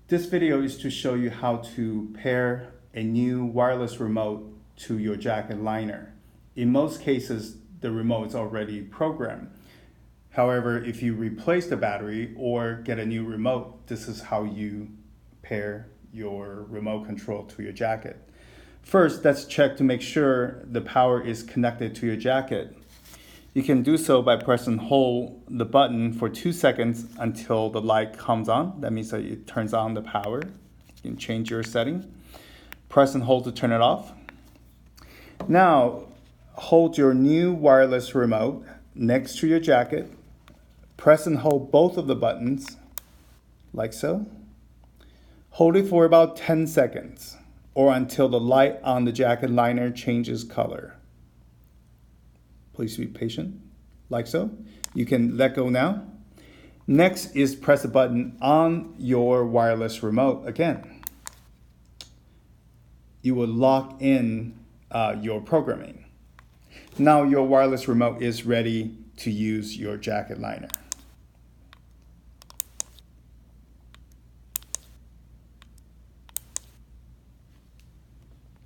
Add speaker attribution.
Speaker 1: This video is to show you how to pair a new wireless remote to your jacket liner. In most cases, the remote is already programmed. However, if you replace the battery or get a new remote, this is how you pair your remote control to your jacket. First, let's check to make sure the power is connected to your jacket. You can do so by pressing and hold the button for 2 seconds until the light comes on. That means that it turns on the power. You can change your setting. Press and hold to turn it off. Now, hold your new wireless remote next to your jacket. Press and hold both of the buttons, like so. Hold it for about 10 seconds, or until the light on the jacket liner changes color. Please be patient, like so. You can let go now. Next is press the button on your wireless remote again. You will lock in your programming. Now your wireless remote is ready to use your jacket liner.